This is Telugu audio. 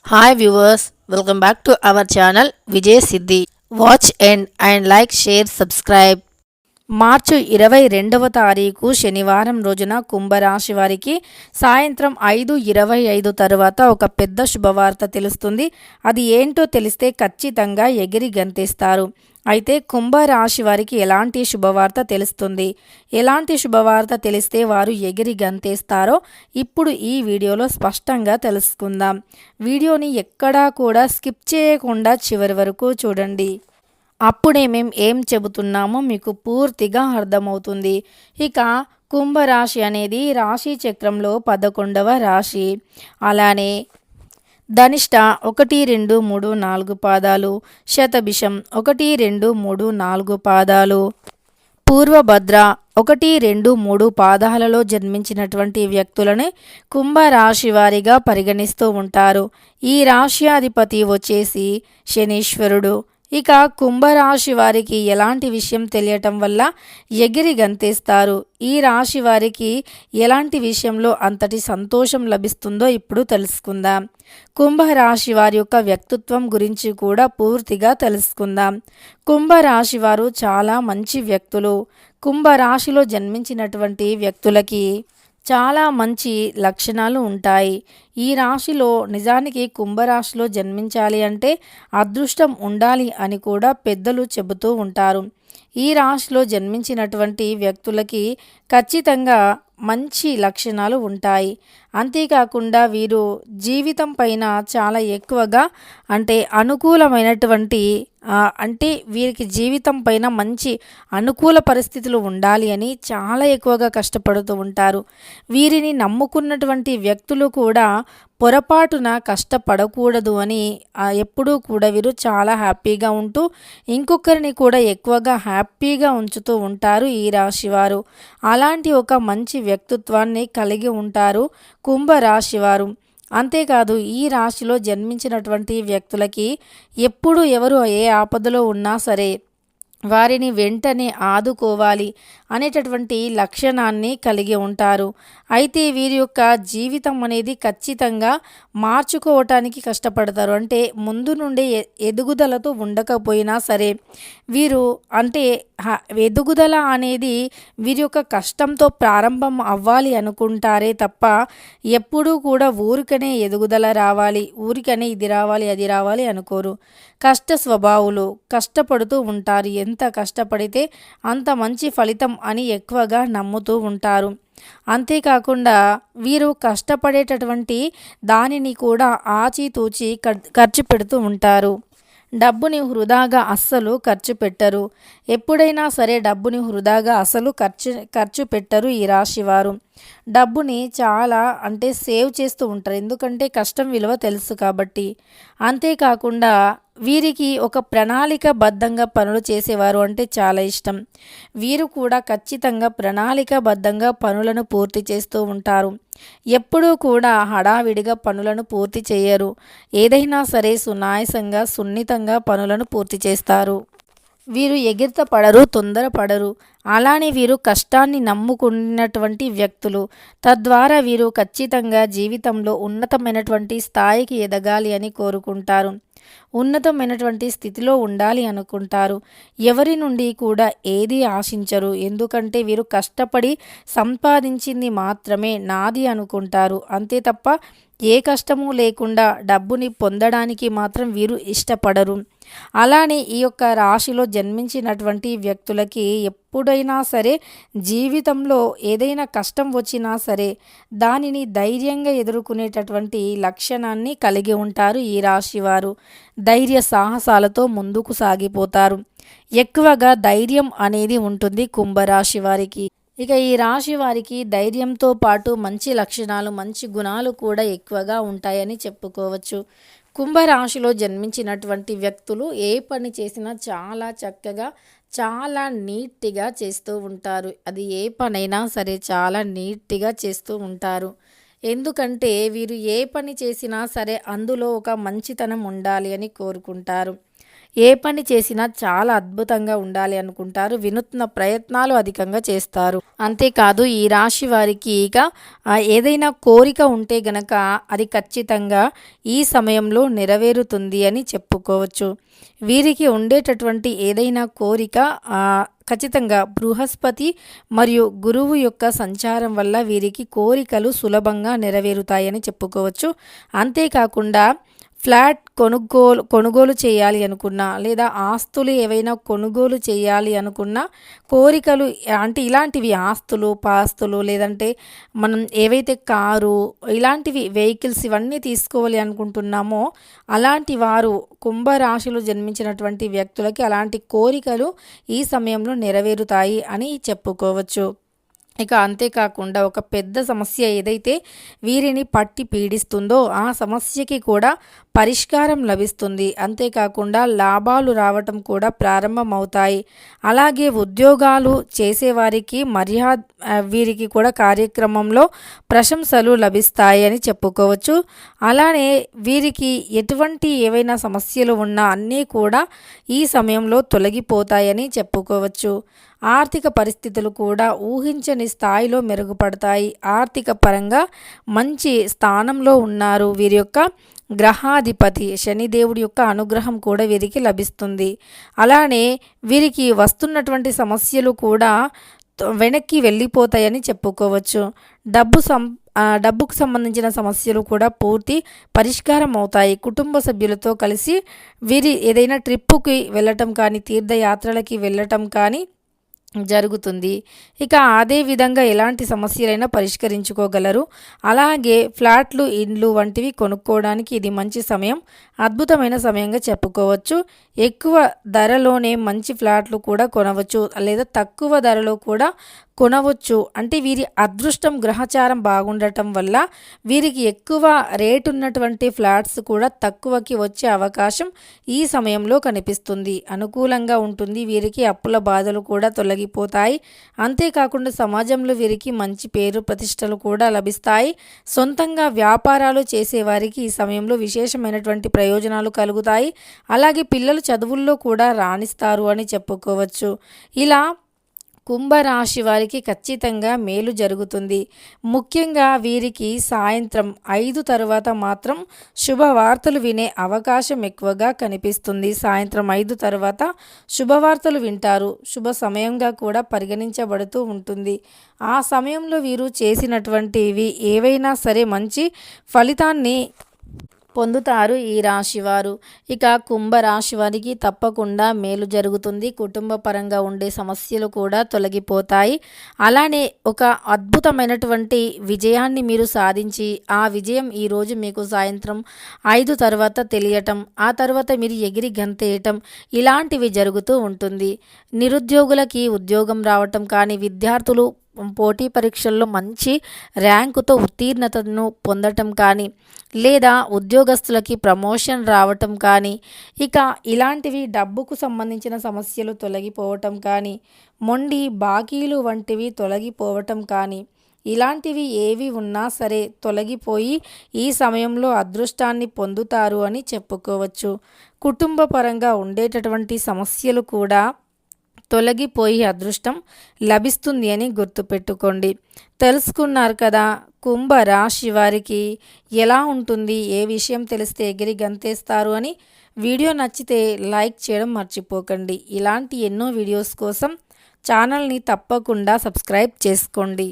Hi viewers, welcome back to our channel Vijay Siddhi. Watch and like, share, subscribe. మార్చి 22వ తారీఖు శనివారం రోజున కుంభరాశి వారికి సాయంత్రం 5:25 తరువాత ఒక పెద్ద శుభవార్త తెలుస్తుంది. అది ఏంటో తెలిస్తే ఖచ్చితంగా ఎగిరి గంతేస్తారు. అయితే కుంభరాశి వారికి ఎలాంటి శుభవార్త తెలుస్తుంది, ఎలాంటి శుభవార్త తెలిస్తే వారు ఎగిరి గంతేస్తారో ఇప్పుడు ఈ వీడియోలో స్పష్టంగా తెలుసుకుందాం. వీడియోని ఎక్కడా కూడా స్కిప్ చేయకుండా చివరి వరకు చూడండి. అప్పుడే మేము ఏం చెబుతున్నామో మీకు పూర్తిగా అర్థమవుతుంది. ఇక కుంభరాశి అనేది రాశి చక్రంలో 11వ రాశి. అలానే ధనిష్ట 1, 2, 3, 4 పాదాలు, శతభిషం 1, 2, 3, 4 పాదాలు, పూర్వభద్ర 1, 2, 3 పాదాలలో జన్మించినటువంటి వ్యక్తులని కుంభరాశి వారిగా పరిగణిస్తూ ఉంటారు. ఈ రాశ్యాధిపతి వచ్చేసి శనీశ్వరుడు. ఇక కుంభరాశి వారికి ఎలాంటి విషయం తెలియటం వల్ల ఎగిరి గంతేస్తారు, ఈ రాశి వారికి ఎలాంటి విషయంలో అంతటి సంతోషం లభిస్తుందో ఇప్పుడు తెలుసుకుందాం. కుంభరాశి వారి యొక్క వ్యక్తిత్వం గురించి కూడా పూర్తిగా తెలుసుకుందాం. కుంభరాశి వారు చాలా మంచి వ్యక్తులు. కుంభరాశిలో జన్మించినటువంటి వ్యక్తులకి చాలా మంచి లక్షణాలు ఉంటాయి. ఈ రాశిలో నిజానికి కుంభరాశిలో జన్మించాలి అంటే అదృష్టం ఉండాలి అని కూడా పెద్దలు చెబుతూ ఉంటారు. ఈ రాశిలో జన్మించినటువంటి వ్యక్తులకి ఖచ్చితంగా మంచి లక్షణాలు ఉంటాయి. అంతేకాకుండా వీరు జీవితం పైన చాలా ఎక్కువగా అనుకూలమైనటువంటి వీరికి జీవితం పైన మంచి అనుకూల పరిస్థితులు ఉండాలి అని చాలా ఎక్కువగా కష్టపడుతూ ఉంటారు. వీరిని నమ్ముకున్నటువంటి వ్యక్తులు కూడా పొరపాటున కష్టపడకూడదు అని ఎప్పుడూ కూడా వీరు చాలా హ్యాపీగా ఉంటూ ఇంకొకరిని కూడా ఎక్కువగా హ్యాపీగా ఉంచుతూ ఉంటారు ఈ రాశివారు. అలాంటి ఒక మంచి వ్యక్తిత్వాన్ని కలిగి ఉంటారు కుంభరాశివారు. అంతేకాదు ఈ రాశిలో జన్మించినటువంటి వ్యక్తులకి ఎప్పుడు ఎవరు ఏ ఆపదలో ఉన్నా సరే వారిని వెంటనే ఆదుకోవాలి అనేటటువంటి లక్షణాన్ని కలిగి ఉంటారు. అయితే వీరి యొక్క జీవితం అనేది ఖచ్చితంగా మార్చుకోవటానికి కష్టపడతారు. ముందు నుండి ఎదుగుదలతో ఉండకపోయినా సరే వీరు ఎదుగుదల అనేది వీరి యొక్క కష్టంతో ప్రారంభం అవ్వాలి అనుకుంటారే తప్ప ఎప్పుడూ కూడా ఊరికనే ఎదుగుదల రావాలి, ఊరికనే ఇది రావాలి అది రావాలి అనుకోరు. కష్ట స్వభావులు, కష్టపడుతూ ఉంటారు. ఎంత కష్టపడితే అంత మంచి ఫలితం అని ఎక్కువగా నమ్ముతూ ఉంటారు. అంతేకాకుండా వీరు కష్టపడేటటువంటి దానిని కూడా ఆచితూచి ఖర్చు పెడుతూ ఉంటారు. డబ్బుని వృధాగా అస్సలు ఖర్చు పెట్టరు. ఎప్పుడైనా సరే డబ్బుని వృధాగా అసలు ఖర్చు పెట్టరు ఈ రాశివారు. డబ్బుని చాలా సేవ్ చేస్తూ ఉంటారు, ఎందుకంటే కష్టం విలువ తెలుసు కాబట్టి. అంతేకాకుండా వీరికి ఒక ప్రణాళికాబద్ధంగా పనులు చేసేవారు అంటే చాలా ఇష్టం. వీరు కూడా ఖచ్చితంగా ప్రణాళికాబద్ధంగా పనులను పూర్తి చేస్తూ ఉంటారు. ఎప్పుడూ కూడా హడావిడిగా పనులను పూర్తి చేయరు. ఏదైనా సరే సునాయాసంగా సున్నితంగా పనులను పూర్తి చేస్తారు. వీరు ఎగిరిత పడరు, తొందరపడరు. అలానే వీరు కష్టాన్ని నమ్ముకున్నటువంటి వ్యక్తులు. తద్వారా వీరు ఖచ్చితంగా జీవితంలో ఉన్నతమైనటువంటి స్థాయికి ఎదగాలి అని కోరుకుంటారు. ఉన్నతమైనటువంటి స్థితిలో ఉండాలి అనుకుంటారు. ఎవరి నుండి కూడా ఏది ఆశించరు, ఎందుకంటే వీరు కష్టపడి సంపాదించింది మాత్రమే నాది అనుకుంటారు. అంతే తప్ప ఏ కష్టము లేకుండా డబ్బుని పొందడానికి మాత్రం వీరు ఇష్టపడరు. అలానే ఈ యొక్క రాశిలో జన్మించినటువంటి వ్యక్తులకి ఎప్పుడైనా సరే జీవితంలో ఏదైనా కష్టం వచ్చినా సరే దానిని ధైర్యంగా ఎదుర్కొనేటటువంటి లక్షణాన్ని కలిగి ఉంటారు ఈ రాశివారు. ధైర్య సాహసాలతో ముందుకు సాగిపోతారు. ఎక్కువగా ధైర్యం అనేది ఉంటుంది కుంభరాశి వారికి. ఇక ఈ రాశి వారికి ధైర్యంతో పాటు మంచి లక్షణాలు, మంచి గుణాలు కూడా ఎక్కువగా ఉంటాయని చెప్పుకోవచ్చు. కుంభరాశిలో జన్మించినటువంటి వ్యక్తులు ఏ పని చేసినా చాలా చక్కగా, చాలా నీట్గా చేస్తూ ఉంటారు. అది ఏ పనైనా సరే చాలా నీట్గా చేస్తూ ఉంటారు. ఎందుకంటే వీరు ఏ పని చేసినా సరే అందులో ఒక మంచితనం ఉండాలి అని కోరుకుంటారు. ఏ పని చేసినా చాలా అద్భుతంగా ఉండాలి అనుకుంటారు. వినూత్న ప్రయత్నాలు అధికంగా చేస్తారు. అంతేకాదు ఈ రాశి వారికి ఇక ఏదైనా కోరిక ఉంటే గనక అది ఖచ్చితంగా ఈ సమయంలో నెరవేరుతుంది అని చెప్పుకోవచ్చు. వీరికి ఉండేటటువంటి ఏదైనా కోరిక ఖచ్చితంగా బృహస్పతి మరియు గురువు యొక్క సంచారం వల్ల వీరికి కోరికలు సులభంగా నెరవేరుతాయని చెప్పుకోవచ్చు. అంతేకాకుండా ఫ్లాట్ కొనుగోలు చేయాలి అనుకున్నా, లేదా ఆస్తులు ఏవైనా కొనుగోలు చేయాలి అనుకున్నా, కోరికలు అంటే ఇలాంటివి ఆస్తులు పాస్తులు లేదంటే మనం ఏవైతే కారు ఇలాంటివి వెహికల్స్ ఇవన్నీ తీసుకోవాలి అనుకుంటున్నామో అలాంటి వారు కుంభరాశిలో జన్మించినటువంటి వ్యక్తులకి అలాంటి కోరికలు ఈ సమయంలో నెరవేరుతాయి అని చెప్పుకోవచ్చు. ఇక అంతేకాకుండా ఒక పెద్ద సమస్య ఏదైతే వీరిని పట్టి పీడిస్తుందో ఆ సమస్యకి కూడా పరిష్కారం లభిస్తుంది. అంతేకాకుండా లాభాలు రావటం కూడా ప్రారంభమవుతాయి. అలాగే ఉద్యోగాలు చేసేవారికి వీరికి కూడా కార్యక్రమంలో ప్రశంసలు లభిస్తాయి అని చెప్పుకోవచ్చు. అలానే వీరికి ఎటువంటి ఏవైనా సమస్యలు ఉన్నా అన్నీ కూడా ఈ సమయంలో తొలగిపోతాయని చెప్పుకోవచ్చు. ఆర్థిక పరిస్థితులు కూడా ఊహించని స్థాయిలో మెరుగుపడతాయి. ఆర్థిక పరంగా మంచి స్థానంలో ఉన్నారు. వీరి యొక్క గ్రహాధిపతి శనిదేవుడి యొక్క అనుగ్రహం కూడా వీరికి లభిస్తుంది. అలానే వీరికి వస్తున్నటువంటి సమస్యలు కూడా వెనక్కి వెళ్ళిపోతాయని చెప్పుకోవచ్చు. డబ్బుకు సంబంధించిన సమస్యలు కూడా పూర్తి పరిష్కారం అవుతాయి. కుటుంబ సభ్యులతో కలిసి వీరి ఏదైనా ట్రిప్పుకి వెళ్ళటం కానీ తీర్థయాత్రలకి వెళ్ళటం కానీ జరుగుతుంది. ఇక అదే విధంగా ఎలాంటి సమస్యలైనా పరిష్కరించుకోగలరు. అలాగే ఫ్లాట్లు ఇండ్లు వంటివి కొనుక్కోవడానికి ఇది మంచి సమయం, అద్భుతమైన సమయంగా చెప్పుకోవచ్చు. ఎక్కువ ధరలోనే మంచి ఫ్లాట్లు కూడా కొనవచ్చు, లేదా తక్కువ ధరలో కూడా కొనవచ్చు. అంటే వీరి అదృష్టం గ్రహచారం బాగుండటం వల్ల వీరికి ఎక్కువ రేటు ఉన్నటువంటి ఫ్లాట్స్ కూడా తక్కువకి వచ్చే అవకాశం ఈ సమయంలో కనిపిస్తుంది. అనుకూలంగా ఉంటుంది. వీరికి అప్పుల బాధలు కూడా తొలగిపోతాయి. అంతేకాకుండా సమాజంలో వీరికి మంచి పేరు ప్రతిష్టలు కూడా లభిస్తాయి. సొంతంగా వ్యాపారాలు చేసేవారికి ఈ సమయంలో విశేషమైనటువంటి ప్రయోజనాలు కలుగుతాయి. అలాగే పిల్లలు చదువుల్లో కూడా రాణిస్తారు అని చెప్పుకోవచ్చు. ఇలా కుంభరాశి వారికి ఖచ్చితంగా మేలు జరుగుతుంది. ముఖ్యంగా వీరికి సాయంత్రం 5 తర్వాత మాత్రం శుభవార్తలు వినే అవకాశం ఎక్కువగా కనిపిస్తుంది. సాయంత్రం 5 తర్వాత శుభవార్తలు వింటారు. శుభ సమయంగా కూడా పరిగణించబడుతూ ఉంటుంది. ఆ సమయంలో వీరు చేసినటువంటివి ఏవైనా సరే మంచి ఫలితాన్ని పొందుతారు ఈ రాశివారు. ఇక కుంభరాశి వారికి తప్పకుండా మేలు జరుగుతుంది. కుటుంబ పరంగా ఉండే సమస్యలు కూడా తొలగిపోతాయి. అలానే ఒక అద్భుతమైనటువంటి విజయాన్ని మీరు సాధించి ఆ విజయం ఈరోజు మీకు సాయంత్రం 5 తర్వాత తెలియటం, ఆ తర్వాత మీరు ఎగిరి గంతేయటం ఇలాంటివి జరుగుతూ ఉంటుంది. నిరుద్యోగులకి ఉద్యోగం రావటం కానీ, విద్యార్థులు పోటీ పరీక్షల్లో మంచి ర్యాంకుతో ఉత్తీర్ణతను పొందటం కానీ, లేదా ఉద్యోగస్తులకి ప్రమోషన్ రావటం కానీ, ఇక ఇలాంటివి డబ్బుకు సంబంధించిన సమస్యలు తొలగిపోవటం కానీ, మొండి బాకీలు వంటివి తొలగిపోవటం కానీ, ఇలాంటివి ఏవి ఉన్నా సరే తొలగిపోయి ఈ సమయంలో అదృష్టాన్ని పొందుతారు అని చెప్పుకోవచ్చు. కుటుంబ పరంగా ఉండేటటువంటి సమస్యలు కూడా తొలగిపోయి అదృష్టం లభిస్తుంది అని గుర్తుపెట్టుకోండి. తెలుసుకున్నారు కదా కుంభరాశి వారికి ఎలా ఉంటుంది, ఏ విషయం తెలిస్తే ఎగిరి గంతేస్తారు అని. వీడియో నచ్చితే లైక్ చేయడం మర్చిపోకండి. ఇలాంటి ఎన్నో వీడియోస్ కోసం ఛానల్ని తప్పకుండా సబ్స్క్రైబ్ చేసుకోండి.